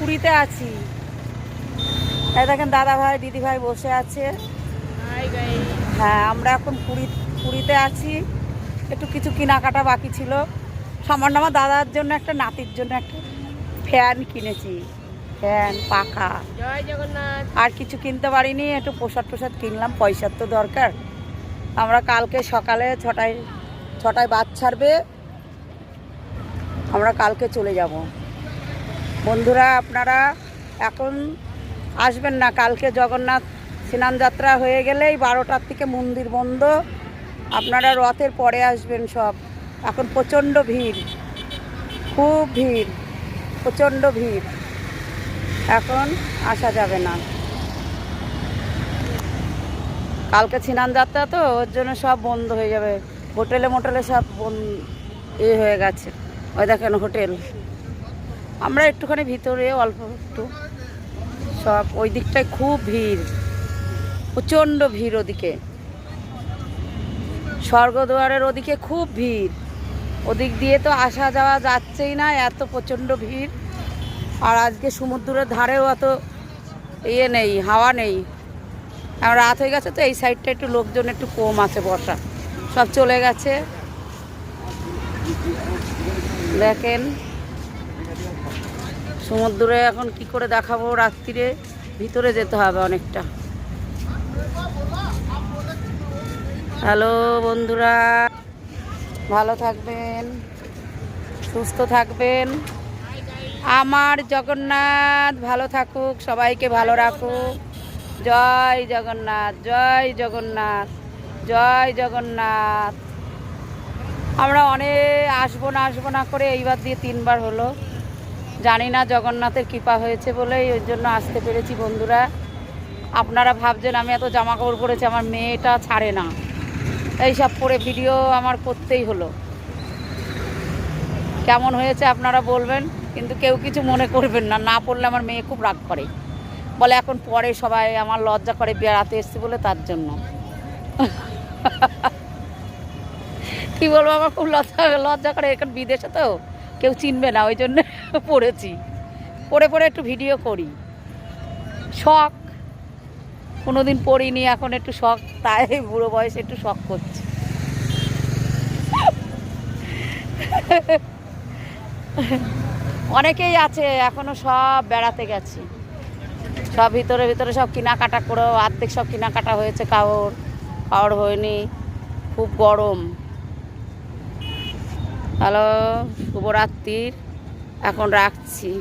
পুরীতে আছি। এই দেখেন দাদা ভাই দিদি ভাই বসে আছে। হ্যাঁ, আমরা এখন পুরীতে আছি। একটু কিছু কেনাকাটা বাকি ছিল। সামান্য আমার দাদার জন্য একটা, নাতির জন্য একটা ফ্যান কিনেছি, ফ্যান পাখা। জয় জগন্নাথ। আর কিছু কিনতে পারিনি, একটু প্রসাদ টোসাদ কিনলাম, পয়সার তো দরকার। আমরা কালকে সকালে ছটায় বাস ছাড়বে, আমরা কালকে চলে যাব। বন্ধুরা আপনারা এখন আসবেন না, কালকে জগন্নাথ স্নান যাত্রা হয়ে গেলেই 12টার থেকে মন্দির বন্ধ। আপনারা রথের পরে আসবেন সব। এখন প্রচণ্ড ভিড়, খুব ভিড়, প্রচণ্ড ভিড়, এখন আসা যাবে না। কালকে স্নান যাত্রা তো, ওর জন্য সব বন্ধ হয়ে যাবে। হোটেলে মোটেলে সব হয়ে গেছে। ওই দেখেন হোটেল। আমরা একটুখানি ভিতরে অল্প একটু, সব ওই দিকটায় খুব ভিড়, প্রচণ্ড ভিড়। ওদিকে স্বর্গদ্বারের ওদিকে খুব ভিড়, ওদিক দিয়ে তো আসা যাওয়া যাচ্ছেই না, এত প্রচণ্ড ভিড়। আর আজকে সমুদ্রের ধারেও অত নেই, হাওয়া নেই। আর রাত হয়ে গেছে তো এই সাইডটা একটু লোকজন একটু কম আছে, বসা সব চলে গেছে। দেখেন সমুদ্রে এখন কি করে দেখাবো, রাত্রিরে ভিতরে যেতে হবে অনেকটা। হ্যালো বন্ধুরা, ভালো থাকবেন, সুস্থ থাকবেন। আমার জগন্নাথ ভালো থাকুক, সবাইকে ভালো রাখুক। জয় জগন্নাথ, জয় জগন্নাথ, জয় জগন্নাথ। আমরা অনেক আসবো না করে এইবার দিয়ে 3বার হলো। জানি না জগন্নাথের কৃপা হয়েছে বলেই ওই জন্য আসতে পেরেছি। বন্ধুরা আপনারা ভাবছেন আমি এত জামা কাপড় পরেছি, আমার মেয়েটা ছাড়ে না, এইসব পরে ভিডিও আমার করতেই হলো। কেমন হয়েছে আপনারা বলবেন, কিন্তু কেউ কিছু মনে করবেন না। না পড়লে আমার মেয়ে খুব রাগ করে, বলে এখন পরে সবাই, আমার লজ্জা করে বেড়াতে এসছি বলে, তার জন্য। কি বলবো, আমার খুব লজ্জা করে। এখন বিদেশে তো কেউ চিনবে না, ওই জন্য পড়েছি। পরে একটু ভিডিও করি, শখ। কোনোদিন পড়িনি, এখন একটু শখ, তাই বুড়ো বয়সে একটু শখ করছি। অনেকেই আছে এখনো, সব বেড়াতে গেছে, সব ভিতরে সব কেনাকাটা করে, অর্ধেক সব কেনাকাটা হয়েছে, কাউর হয়নি, খুব গরম। হ্যালো, শুভরাত্রির, এখন রাখছি।